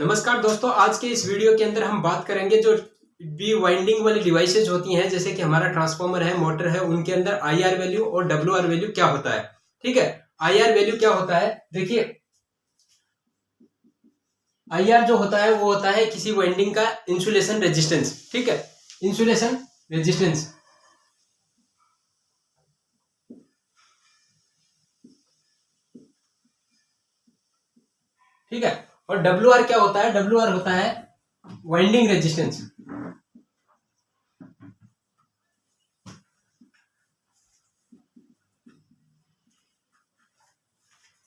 नमस्कार दोस्तों, आज के इस वीडियो के अंदर हम बात करेंगे जो बी वाइंडिंग वाली डिवाइसेज होती हैं, जैसे कि हमारा ट्रांसफार्मर है, मोटर है, उनके अंदर आईआर वैल्यू और डब्ल्यूआर वैल्यू क्या होता है। ठीक है, आईआर वैल्यू क्या होता है, देखिए आईआर जो होता है वो होता है किसी वाइंडिंग का इंसुलेशन रेजिस्टेंस। ठीक है, इंसुलेशन रेजिस्टेंस। ठीक है, और डब्ल्यूआर क्या होता है, डब्ल्यूआर होता है वाइंडिंग रेजिस्टेंस।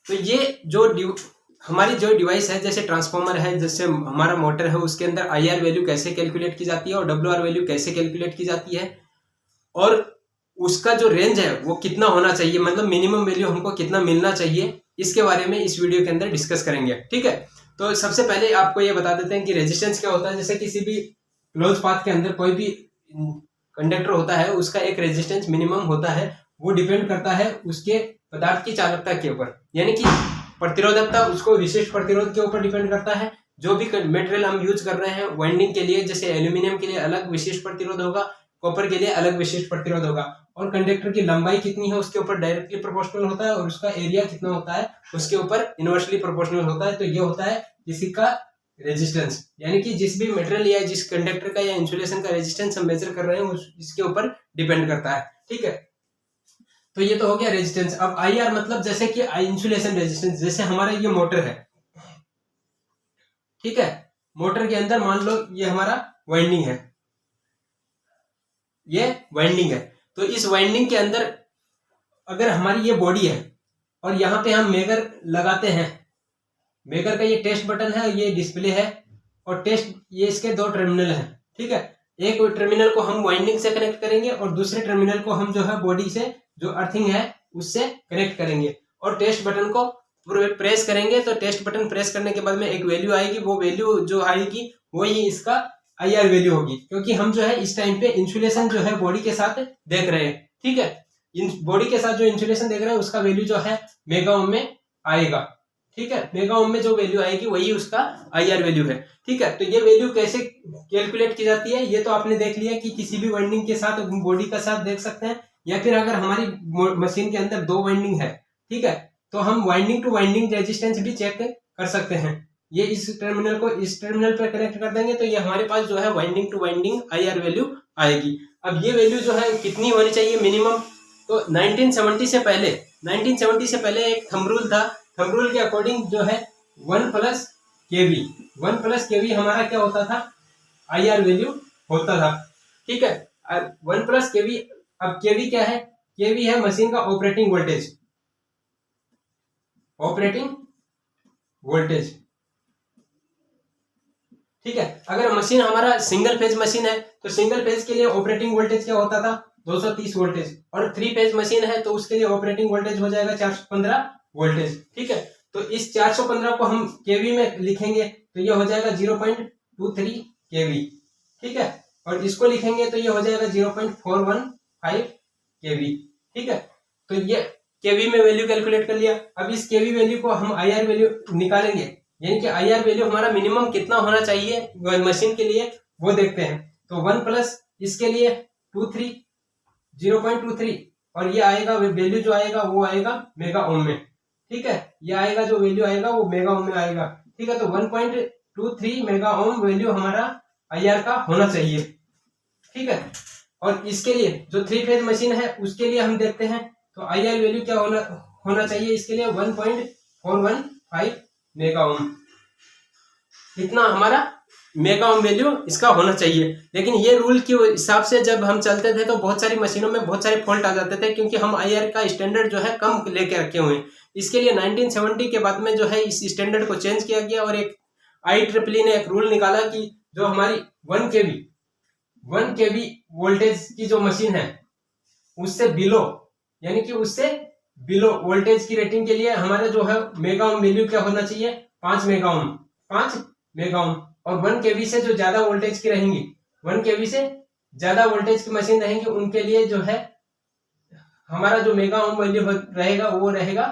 तो ये जो हमारी जो डिवाइस है, जैसे ट्रांसफार्मर है, जैसे हमारा मोटर है, उसके अंदर आईआर वैल्यू कैसे कैलकुलेट की जाती है और डब्ल्यूआर वैल्यू कैसे कैलकुलेट की जाती है, और उसका जो रेंज है वो कितना होना चाहिए, मतलब मिनिमम वैल्यू हमको कितना मिलना चाहिए, इसके बारे में इस वीडियो के अंदर डिस्कस करेंगे। ठीक है, तो सबसे पहले आपको ये बता देते हैं कि रेजिस्टेंस क्या होता है। जैसे किसी भी क्लोज पाथ के अंदर कोई भी कंडक्टर होता है, उसका एक रेजिस्टेंस मिनिमम होता है, वो डिपेंड करता है उसके पदार्थ की चालकता के ऊपर, यानी कि प्रतिरोधकता उसको विशिष्ट प्रतिरोध के ऊपर डिपेंड करता है। जो भी मटेरियल हम यूज कर रहे हैं वाइंडिंग के लिए, जैसे एल्यूमिनियम के लिए अलग विशिष्ट प्रतिरोध होगा, कॉपर के लिए अलग विशिष्ट प्रतिरोध होगा, और कंडक्टर की लंबाई कितनी है उसके ऊपर डायरेक्टली प्रोपोर्शनल होता है, और उसका एरिया कितना होता है उसके ऊपर इनवर्सली प्रोपोर्शनल होता है। तो ये होता है किसी का रेजिस्टेंस, यानी कि जिस भी मटेरियल या जिस कंडक्टर का या इंसुलेशन का रेजिस्टेंस हम मेजर कर रहे हैं इसके ऊपर डिपेंड करता है। ठीक है, तो ये तो हो गया रेजिस्टेंस। अब आईआर मतलब जैसे कि इंसुलेशन रेजिस्टेंस, जैसे हमारा ये मोटर है, ठीक है, मोटर के अंदर मान लो ये हमारा वाइंडिंग है, ये वाइंडिंग है। तो इस वाइंडिंग के अंदर अगर हमारी ये बॉडी है और यहाँ पे हम मेगर लगाते हैं, मेगर का ये टेस्ट बटन है, ये डिस्प्ले है, और टेस्ट ये इसके दो टर्मिनल है। ठीक है, एक टर्मिनल को हम वाइंडिंग से कनेक्ट करेंगे और दूसरे टर्मिनल को हम जो है बॉडी से जो अर्थिंग है उससे कनेक्ट करेंगे, और टेस्ट बटन को प्रेस करेंगे। तो टेस्ट बटन प्रेस करने के बाद में एक वैल्यू आएगी, वो वैल्यू जो आएगी वही इसका आईआर वैल्यू होगी, क्योंकि हम जो है इस टाइम पे इंसुलेशन जो है बॉडी के साथ देख रहे हैं। ठीक है, बॉडी के साथ जो इंसुलेशन देख रहे हैं उसका वैल्यू जो है मेगा ओम में आएगा। ठीक है, मेगा ओम में जो वैल्यू आएगी वही उसका आईआर वैल्यू है। ठीक है, तो ये वैल्यू कैसे कैलकुलेट की जाती है ये तो आपने देख लिया कि किसी भी वाइंडिंग के साथ बॉडी का साथ देख सकते हैं, या फिर अगर हमारी मशीन के अंदर दो वाइंडिंग है, ठीक है, तो हम वाइंडिंग टू वाइंडिंग रेजिस्टेंस भी चेक कर सकते हैं। ये इस टर्मिनल को इस टर्मिनल पर कनेक्ट कर देंगे तो ये हमारे पास जो है winding two winding IR value आएगी। अब ये वैल्यू जो है कितनी होनी चाहिए मिनिमम, तो 1970 से पहले एक थंब रूल था। थंब रूल के अकॉर्डिंग जो है 1 प्लस केवी हमारा क्या होता था, आईआर वैल्यू होता था। ठीक है, 1 प्लस केवी। अब केवी क्या है, केवी है मशीन का ऑपरेटिंग वोल्टेज, ठीक है, अगर मशीन हमारा सिंगल फेज मशीन है तो सिंगल फेज के लिए ऑपरेटिंग वोल्टेज क्या होता था, 230 वोल्टेज, और 3 फेज मशीन है तो उसके लिए ऑपरेटिंग वोल्टेज हो जाएगा 415 वोल्टेज। ठीक है, तो इस 415 को हम केवी में लिखेंगे तो ये हो जाएगा 0.23 केवी। ठीक है, और इसको लिखेंगे तो ये हो जाएगा 0.415 केवी। ठीक है, तो ये केवी में वैल्यू कैलकुलेट कर लिया। अब इस केवी वैल्यू को हम आईआर वैल्यू निकालेंगे, यानी कि आईआर वैल्यू हमारा मिनिमम कितना होना चाहिए मशीन के लिए वो देखते हैं। तो 1 प्लस इसके लिए 0.23, और ये आएगा वैल्यू जो आएगा वो आएगा मेगा ओम में। ठीक है, ये आएगा जो वैल्यू आएगा वो मेगा ओम में आएगा। ठीक है, तो 1.23 मेगा ओम वैल्यू हमारा आईआर का होना चाहिए। ठीक है, और इसके लिए जो 3 फेज मशीन है उसके लिए हम देखते हैं तो आईआर वैल्यू क्या होना चाहिए, इसके लिए 1.415 मेगा ओम, इतना हमारा मेगा ओम वैल्यू इसका होना चाहिए। लेकिन ये रूल के हिसाब से जब हम चलते थे तो बहुत सारी मशीनों में बहुत सारे फॉल्ट आ जाते थे, क्योंकि हम आईआर का स्टैंडर्ड जो है कम लेके रखे हुए हैं। इसके लिए 1970 के बाद में जो है इस स्टैंडर्ड को चेंज किया गया, और एक IEEE ने एक रूल निकाला कि जो हमारी 1 केवी वोल्टेज की जो मशीन है उससे बिलो, यानी कि उससे बिलो वोल्टेज की रेटिंग के लिए हमारा जो है मेगा ओम वैल्यू क्या होना चाहिए, 5 मेगा ओम। और 1 केवी से जो ज्यादा वोल्टेज की रहेंगी, 1 केवी से ज्यादा वोल्टेज की मशीन रहेंगी उनके लिए जो है हमारा जो मेगा ओम वैल्यू रहेगा वो रहेगा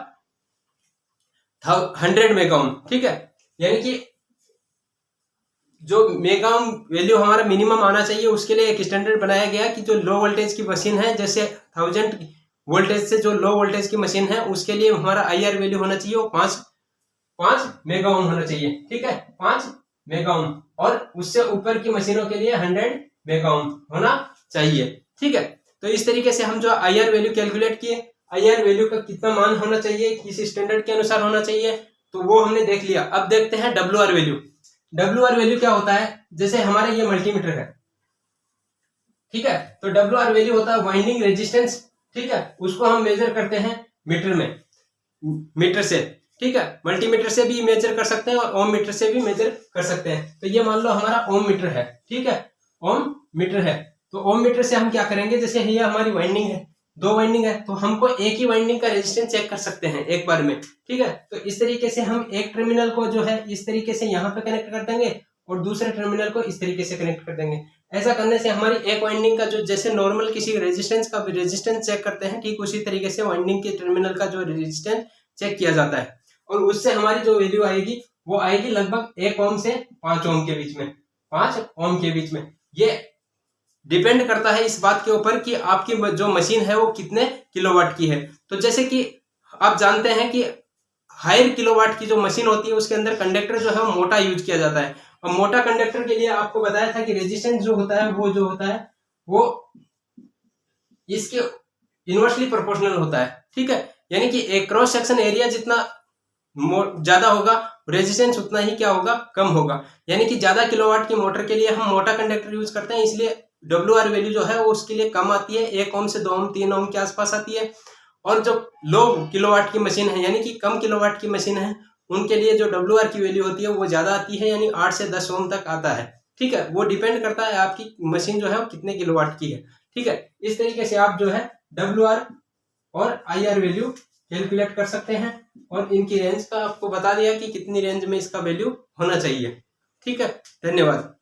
100 मेगा ओम। ठीक है, यानी कि जो मेगा ओम वैल्यू हमारा मिनिमम आना चाहिए, उसके लिए एक स्टैंडर्ड बनाया गया कि जो लो वोल्टेज की मशीन है, जैसे 1000 वोल्टेज से जो लो वोल्टेज की मशीन है, उसके लिए हमारा IR वैल्यू होना चाहिए वो 5 मेगा ओम होना चाहिए। ठीक है, 5 मेगा ओम। और उससे ऊपर की मशीनों के लिए 100 मेगा ओम होना चाहिए। ठीक है, तो इस तरीके से हम जो IR वैल्यू कैलकुलेट किए, IR वैल्यू का कितना मान होना चाहिए, किस स्टैंडर्ड के अनुसार होना चाहिए, तो वो हमने देख लिया। अब देखते हैं WR वैल्यू। WR वैल्यू क्या होता है, जैसे हमारे ये मल्टीमीटर है, ठीक है, तो WR वैल्यू होता है वाइंडिंग रेजिस्टेंस। ठीक है, उसको हम मेजर करते हैं मीटर में, मीटर से। ठीक है, मल्टीमीटर से भी मेजर कर सकते हैं और ओम मीटर से भी मेजर कर सकते हैं। तो ये मान लो हमारा ओम मीटर है। ठीक है, ओम मीटर है, तो ओम मीटर से हम क्या करेंगे, जैसे ये हमारी वाइंडिंग है, 2 वाइंडिंग है, तो हमको एक ही वाइंडिंग का रेजिस्टेंस चेक कर सकते हैं एक बार में। ठीक है, तो इस तरीके से हम एक टर्मिनल को जो है इस तरीके से यहाँ पे कनेक्ट कर देंगे और दूसरे टर्मिनल को इस तरीके से कनेक्ट कर देंगे। ऐसा करने से हमारी एक वाइंडिंग का जो, जैसे नॉर्मल किसी रेजिस्टेंस का रेजिस्टेंस चेक करते हैं, ठीक उसी तरीके से वाइंडिंग के टर्मिनल का जो रेजिस्टेंस चेक किया जाता है। और उससे हमारी जो वैल्यू आएगी वो आएगी लगभग 1 ओम से 5 ओम के बीच में, 5 ओम के बीच में। ये डिपेंड करता है इस बात के ऊपर कि आपकी जो मशीन है वो कितने किलोवाट की है। तो जैसे कि आप जानते हैं कि हायर किलोवाट की जो मशीन होती है उसके अंदर कंडक्टर जो है वो मोटा यूज किया जाता है। और मोटा कंडक्टर के लिए आपको बताया था कि रेजिस्टेंस जो होता है वो जो होता है वो इसके इनवर्सली प्रोपोर्शनल होता है। ठीक है, यानी कि एक क्रॉस सेक्शन एरिया जितना ज्यादा होगा, रेजिस्टेंस उतना ही क्या होगा, कम होगा। यानी कि ज्यादा किलोवाट की मोटर के लिए हम मोटा कंडक्टर यूज करते हैं, इसलिए WR वैल्यू जो है वो उसके लिए कम आती है, 1 ओम से 2 ओम 3 ओम के आसपास आती है। और जो लो किलोवाट की मशीन है, यानी कि कम किलोवाट की मशीन है, उनके लिए जो WR की वैल्यू होती है वो ज्यादा आती है, यानी 8 से 10 ओम तक आता है। ठीक है, वो डिपेंड करता है आपकी मशीन जो है वो कितने किलोवाट की है। ठीक है, इस तरीके से आप जो है WR और IR वैल्यू कैलकुलेट कर सकते हैं। और इनकी रेंज का आपको बता दिया कि कितनी रेंज में इसका वैल्यू होना चाहिए। ठीक है, धन्यवाद।